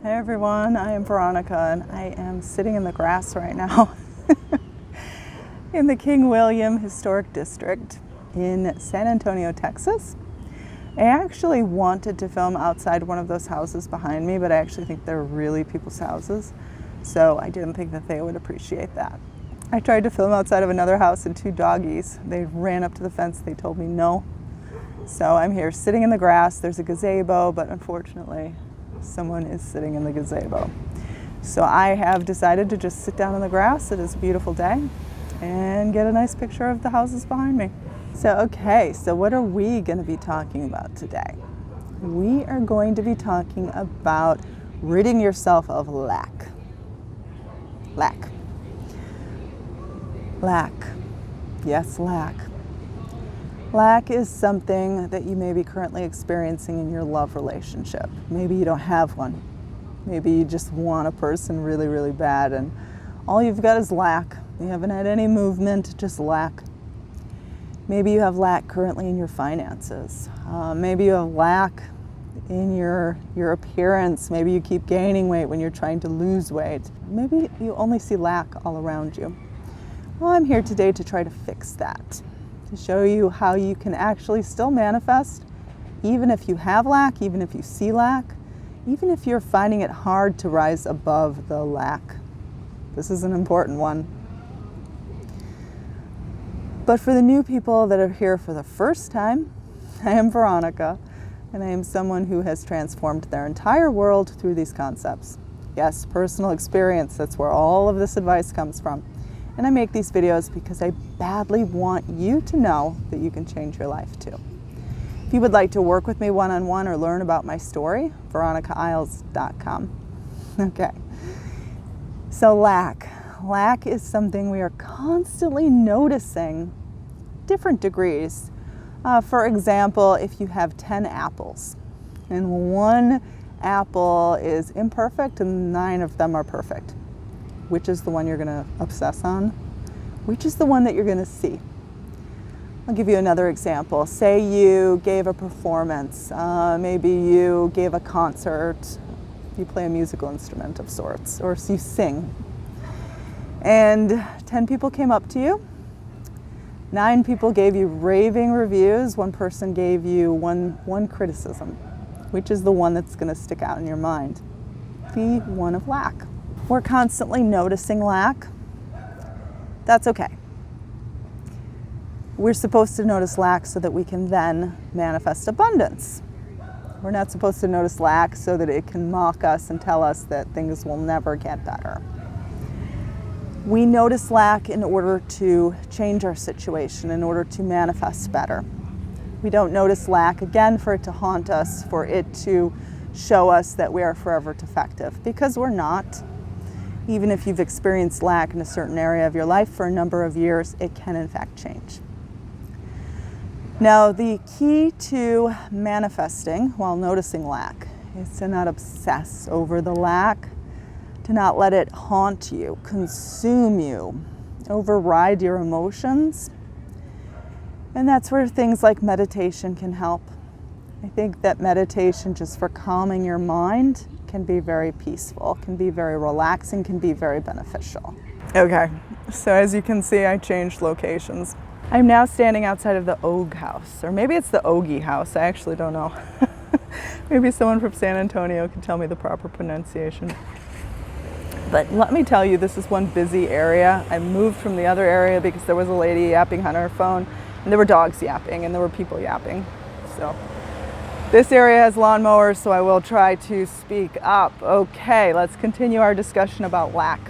Hey everyone, I am Veronica and I am sitting in the grass right now in the King William Historic District in San Antonio, Texas. I actually wanted to film outside one of those houses behind me, but I actually think they're really people's houses, so I didn't think that they would appreciate that. I tried to film outside of another house and two doggies. They ran up to the fence, they told me no. So I'm here sitting in the grass. There's a gazebo, but unfortunately someone is sitting in the gazebo. So I have decided to just sit down in the grass. It is a beautiful day and get a nice picture of the houses behind me. So what are we going to be talking about today? We are going to be talking about ridding yourself of lack. Lack. Yes, lack. Lack is something that you may be currently experiencing in your love relationship. Maybe you don't have one. Maybe you just want a person really, really bad and all you've got is lack. You haven't had any movement, just lack. Maybe you have lack currently in your finances. Maybe you have lack in your appearance. Maybe you keep gaining weight when you're trying to lose weight. Maybe you only see lack all around you. Well, I'm here today to try to fix that, to show you how you can actually still manifest, even if you have lack, even if you see lack, even if you're finding it hard to rise above the lack. This is an important one. But for the new people that are here for the first time, I am Veronica, and I am someone who has transformed their entire world through these concepts. Yes, personal experience, that's where all of this advice comes from. And I make these videos because I badly want you to know that you can change your life too. If you would like to work with me one-on-one or learn about my story, veronicaisles.com. Okay, so lack. Lack is something we are constantly noticing, different degrees. For example, if you have 10 apples and one apple is imperfect and 9 of them are perfect, which is the one you're going to obsess on? Which is the one that you're going to see? I'll give you another example. Say you gave a performance, maybe you gave a concert, you play a musical instrument of sorts, or you sing. And 10 people came up to you, 9 people gave you raving reviews, 1 person gave you one criticism. Which is the one that's going to stick out in your mind? The one of lack. We're constantly noticing lack. That's okay. We're supposed to notice lack so that we can then manifest abundance. We're not supposed to notice lack so that it can mock us and tell us that things will never get better. We notice lack in order to change our situation, in order to manifest better. We don't notice lack, again, for it to haunt us, for it to show us that we are forever defective, because we're not. Even if you've experienced lack in a certain area of your life for a number of years, it can in fact change. Now, the key to manifesting while noticing lack is to not obsess over the lack, to not let it haunt you, consume you, override your emotions. And that's where things like meditation can help. I think that meditation, just for calming your mind, can be very peaceful, can be very relaxing, can be very beneficial. Okay, so as you can see, I changed locations. I'm now standing outside of the Ogue house, or maybe it's the Ogie house, I actually don't know. Maybe someone from San Antonio can tell me the proper pronunciation. But let me tell you, this is one busy area. I moved from the other area because there was a lady yapping on her phone, and there were dogs yapping, and there were people yapping. So this area has lawnmowers, so I will try to speak up. Okay, let's continue our discussion about lack.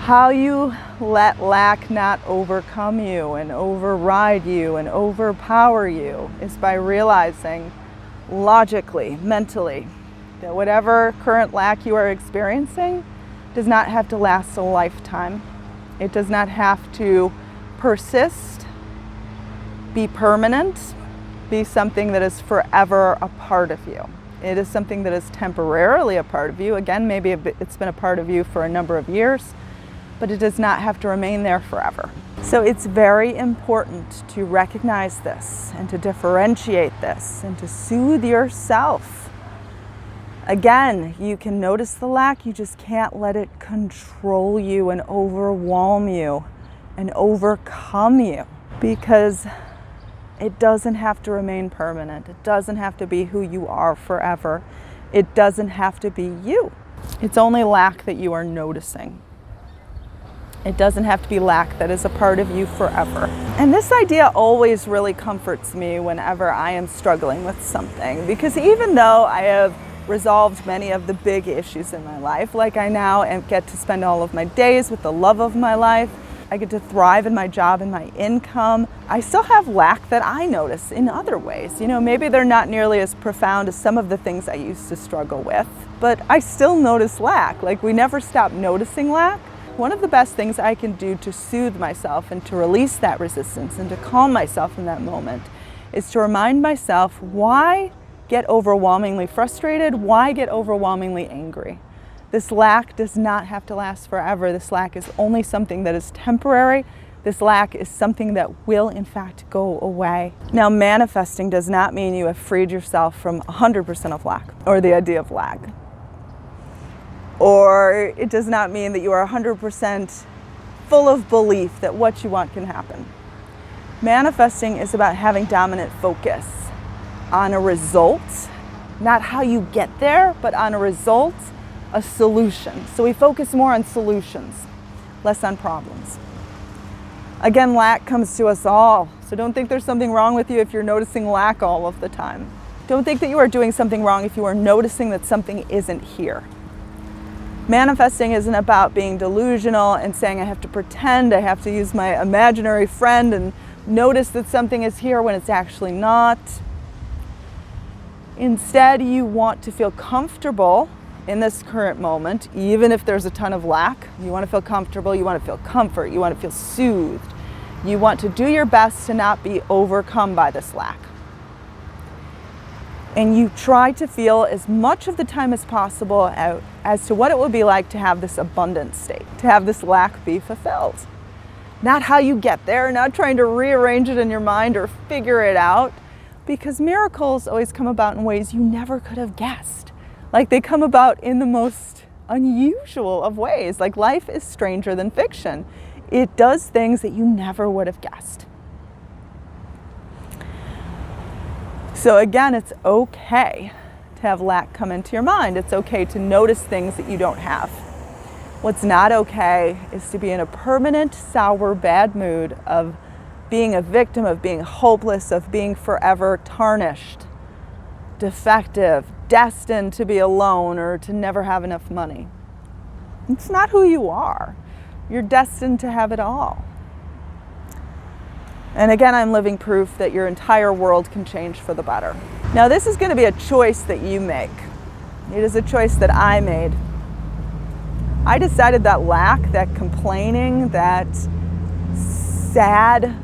How you let lack not overcome you and override you and overpower you is by realizing logically, mentally, that whatever current lack you are experiencing does not have to last a lifetime. It does not have to persist, be permanent, be something that is forever a part of you. It is something that is temporarily a part of you. Again, maybe it's been a part of you for a number of years, but it does not have to remain there forever. So it's very important to recognize this and to differentiate this and to soothe yourself Again, you can notice the lack, you just can't let it control you and overwhelm you and overcome you, because it doesn't have to remain permanent. It doesn't have to be who you are forever. It doesn't have to be you. It's only lack that you are noticing. It doesn't have to be lack that is a part of you forever. And this idea always really comforts me whenever I am struggling with something, because even though I have resolved many of the big issues in my life, like I now get to spend all of my days with the love of my life, I get to thrive in my job and my income, I still have lack that I notice in other ways. You know, maybe they're not nearly as profound as some of the things I used to struggle with, but I still notice lack. Like, we never stop noticing lack. One of the best things I can do to soothe myself and to release that resistance and to calm myself in that moment is to remind myself, why get overwhelmingly frustrated? Why get overwhelmingly angry? This lack does not have to last forever. This lack is only something that is temporary. This lack is something that will, in fact, go away. Now, manifesting does not mean you have freed yourself from 100% of lack or the idea of lack. Or it does not mean that you are 100% full of belief that what you want can happen. Manifesting is about having dominant focus on a result, not how you get there, but on a result, a solution. So we focus more on solutions, less on problems. Again, lack comes to us all. So don't think there's something wrong with you if you're noticing lack all of the time. Don't think that you are doing something wrong if you are noticing that something isn't here. Manifesting isn't about being delusional and saying I have to pretend, I have to use my imaginary friend and notice that something is here when it's actually not. Instead, you want to feel comfortable in this current moment, even if there's a ton of lack. You want to feel comfortable, you want to feel comfort, you want to feel soothed. You want to do your best to not be overcome by this lack. And you try to feel as much of the time as possible as to what it would be like to have this abundant state, to have this lack be fulfilled. Not how you get there, not trying to rearrange it in your mind or figure it out, because miracles always come about in ways you never could have guessed. Like, they come about in the most unusual of ways. Like, life is stranger than fiction. It does things that you never would have guessed. So again, it's okay to have lack come into your mind. It's okay to notice things that you don't have. What's not okay is to be in a permanent, sour, bad mood of being a victim, of being hopeless, of being forever tarnished, defective, destined to be alone or to never have enough money. It's not who you are. You're destined to have it all. And again, I'm living proof that your entire world can change for the better. Now, this is going to be a choice that you make. It is a choice that I made. I decided that lack, that complaining, that sad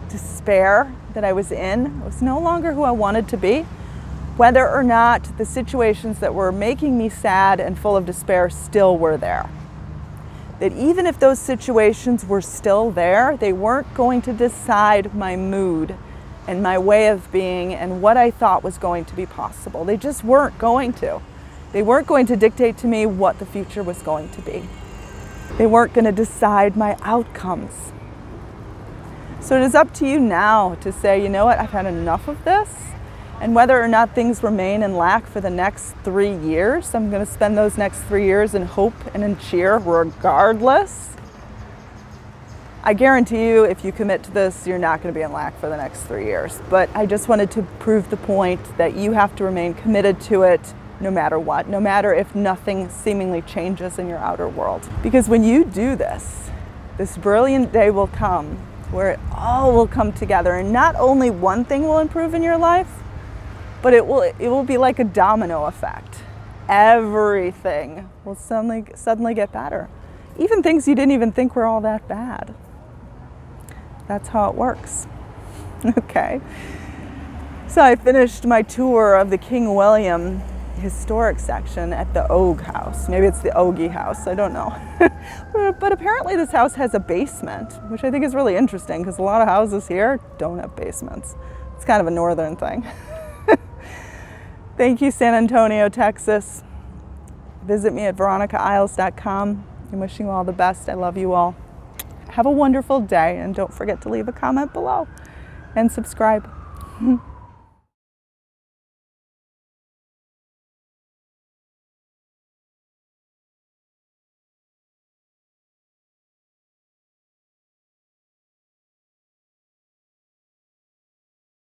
despair that I was in was no longer who I wanted to be, whether or not the situations that were making me sad and full of despair still were there. That even if those situations were still there, they weren't going to decide my mood and my way of being and what I thought was going to be possible. They just weren't going to. They weren't going to dictate to me what the future was going to be. They weren't going to decide my outcomes. So it is up to you now to say, you know what, I've had enough of this. And whether or not things remain in lack for the next 3 years, I'm going to spend those next 3 years in hope and in cheer regardless. I guarantee you, if you commit to this, you're not going to be in lack for the next 3 years. But I just wanted to prove the point that you have to remain committed to it no matter what, no matter if nothing seemingly changes in your outer world. Because when you do this, this brilliant day will come where it all will come together, and not only one thing will improve in your life, but it will be like a domino effect. Everything will suddenly get better. Even things you didn't even think were all that bad. That's how it works. Okay. So I finished my tour of the King William historic section at the Ogue House. Maybe it's the Ogie House, I don't know. But apparently this house has a basement, which I think is really interesting because a lot of houses here don't have basements. It's kind of a northern thing. Thank you, San Antonio, Texas. Visit me at veronicaisles.com. I'm wishing you all the best. I love you all. Have a wonderful day, and don't forget to leave a comment below and subscribe.